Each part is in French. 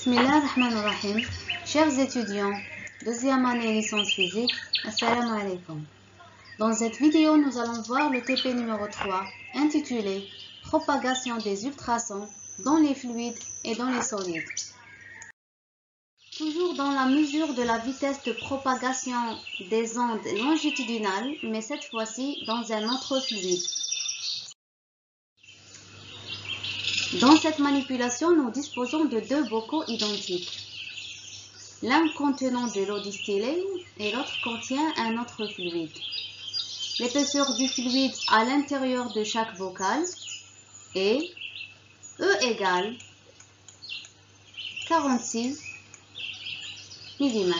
Bismillahirrahmanirrahim. Chers étudiants, deuxième année licence physique, assalamu alaikum. Dans cette vidéo, nous allons voir le TP numéro 3, intitulé Propagation des ultrasons dans les fluides et dans les solides. Toujours dans la mesure de la vitesse de propagation des ondes longitudinales, mais cette fois-ci dans un autre fluide. Dans cette manipulation, nous disposons de deux bocaux identiques. L'un contenant de l'eau distillée et l'autre contient un autre fluide. L'épaisseur du fluide à l'intérieur de chaque bocal est E égale 46 mm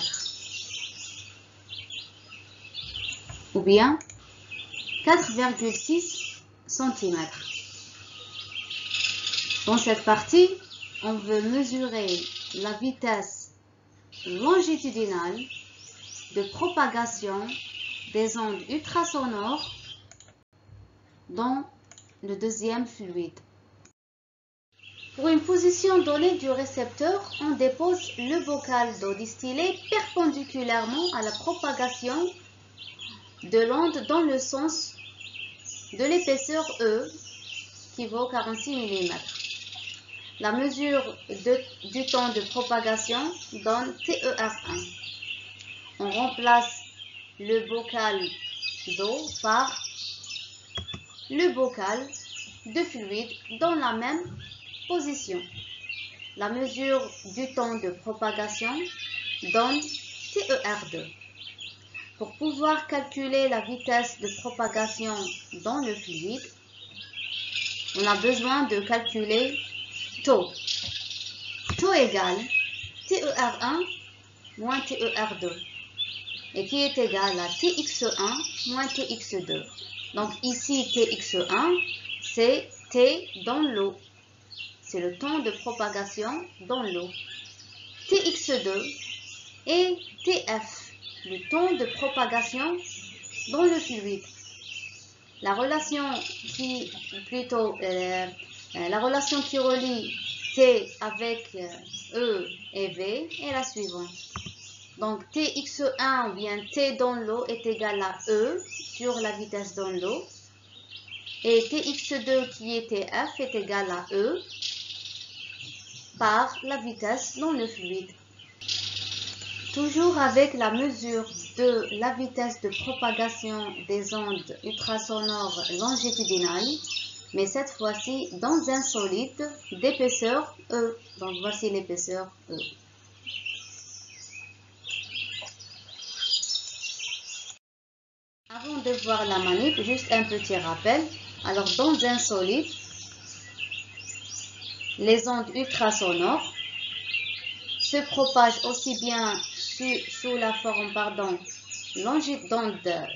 ou bien 4,6 cm. Dans cette partie, on veut mesurer la vitesse longitudinale de propagation des ondes ultrasonores dans le deuxième fluide. Pour une position donnée du récepteur, on dépose le bocal d'eau distillée perpendiculairement à la propagation de l'onde dans le sens de l'épaisseur E qui vaut 46 mm. La mesure du temps de propagation donne TER1. On remplace le bocal d'eau par le bocal de fluide dans la même position. La mesure du temps de propagation donne TER2. Pour pouvoir calculer la vitesse de propagation dans le fluide, on a besoin de calculer taux. Taux égale TER1 moins TER2 et qui est égal à TX1 moins TX2. Donc ici TX1 c'est T dans l'eau. C'est le temps de propagation dans l'eau. TX2 et TF, le temps de propagation dans le fluide. La relation qui relie T avec E et V est la suivante. Donc Tx1 ou bien T dans l'eau est égal à E sur la vitesse dans l'eau. Et Tx2 qui est Tf est égal à E par la vitesse dans le fluide. Toujours avec la mesure de la vitesse de propagation des ondes ultrasonores longitudinales, mais cette fois-ci dans un solide d'épaisseur E. Donc voici l'épaisseur E. Avant de voir la manip, juste un petit rappel. Alors dans un solide, les ondes ultrasonores se propagent aussi bien sous la forme d'onde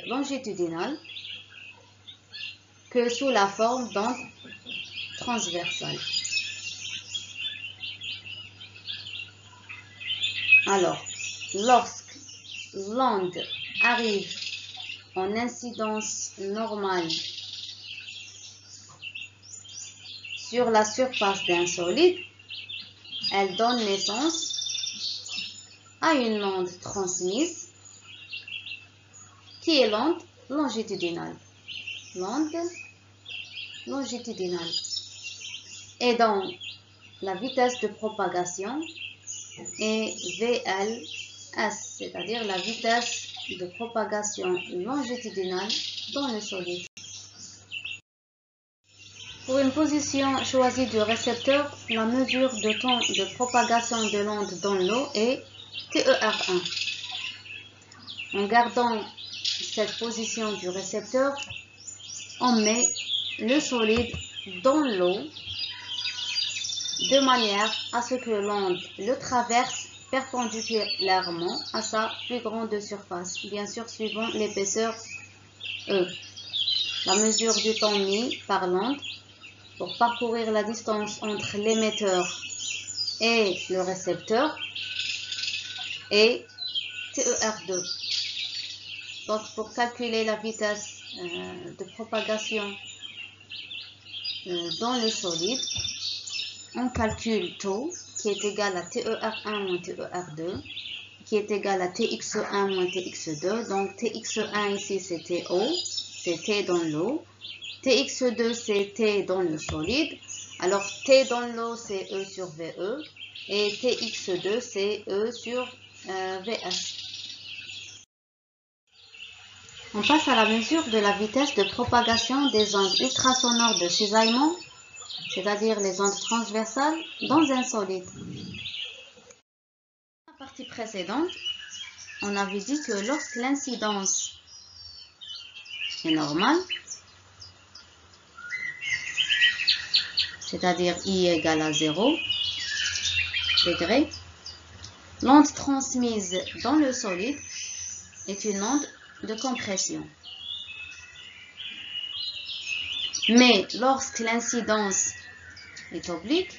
longitudinale que sous la forme d'onde transversale. Alors, lorsque l'onde arrive en incidence normale sur la surface d'un solide, elle donne naissance à une onde transmise qui est l'onde longitudinale. L'onde longitudinale. Et donc, la vitesse de propagation est VLS, c'est-à-dire la vitesse de propagation longitudinale dans le solide. Pour une position choisie du récepteur, la mesure de temps de propagation de l'onde dans l'eau est TER1. En gardant cette position du récepteur, on met le solide dans l'eau de manière à ce que l'onde le traverse perpendiculairement à sa plus grande surface, bien sûr suivant l'épaisseur E. La mesure du temps mis par l'onde pour parcourir la distance entre l'émetteur et le récepteur est TER2. Donc pour calculer la vitesse de propagation dans le solide, on calcule taux qui est égal à TER1 moins TER2, qui est égal à TX1 moins TX2. Donc TX1 ici c'est TO, c'est T dans l'eau. TX2 c'est T dans le solide. Alors T dans l'eau c'est E sur VE. Et TX2 c'est E sur VH. On passe à la mesure de la vitesse de propagation des ondes ultrasonores de cisaillement, c'est-à-dire les ondes transversales, dans un solide. Dans la partie précédente, on avait dit que lorsque l'incidence est normale, c'est-à-dire I égale à 0 degré, l'onde transmise dans le solide est une onde de compression. Mais lorsque l'incidence est oblique,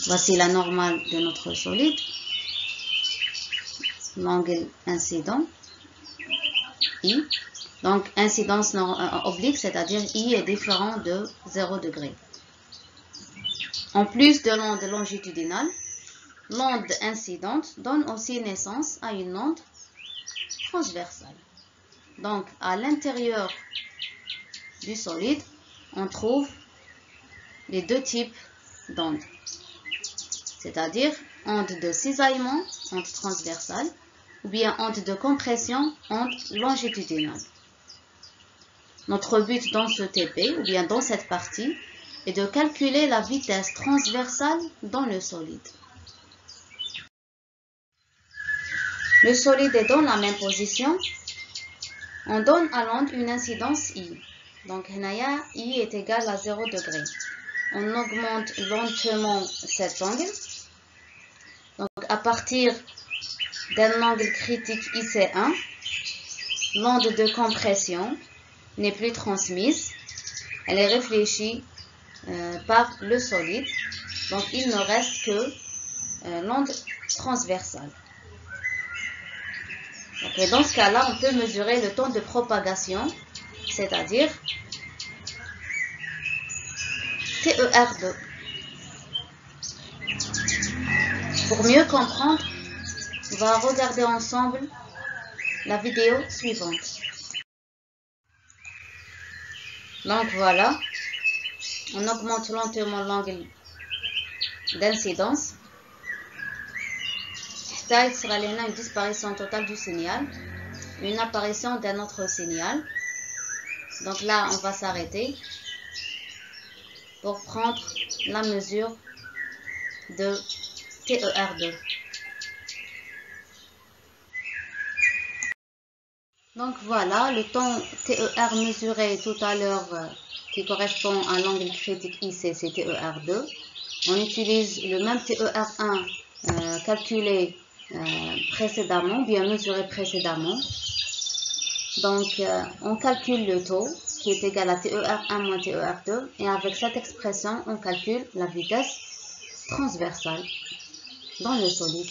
voici la normale de notre solide, l'angle incident, I. Donc, incidence oblique, c'est-à-dire I est différent de 0 degré. En plus de l'onde longitudinale, l'onde incidente donne aussi naissance à une onde transversale. Donc, à l'intérieur du solide, on trouve les deux types d'ondes, c'est-à-dire onde de cisaillement, onde transversale, ou bien onde de compression, onde longitudinale. Notre but dans ce TP, ou bien dans cette partie, est de calculer la vitesse transversale dans le solide. Le solide est dans la même position. On donne à l'onde une incidence I. Donc, I est égal à 0 degré. On augmente lentement cet angle. Donc, à partir d'un angle critique IC1, l'onde de compression n'est plus transmise. Elle est réfléchie par le solide. Donc, il ne reste que l'onde transversale. Okay, dans ce cas-là, on peut mesurer le temps de propagation, c'est-à-dire TER2. Pour mieux comprendre, on va regarder ensemble la vidéo suivante. Donc voilà, on augmente lentement l'angle d'incidence. Il sera une disparition totale du signal, une apparition d'un autre signal. Donc là, on va s'arrêter pour prendre la mesure de TER2. Donc voilà, le temps TER mesuré tout à l'heure qui correspond à l'angle critique IC, c'est TER2. On utilise le même TER1 calculé précédemment, bien mesuré précédemment. Donc, on calcule le taux qui est égal à TER1 moins TER2 et avec cette expression, on calcule la vitesse transversale dans le solide.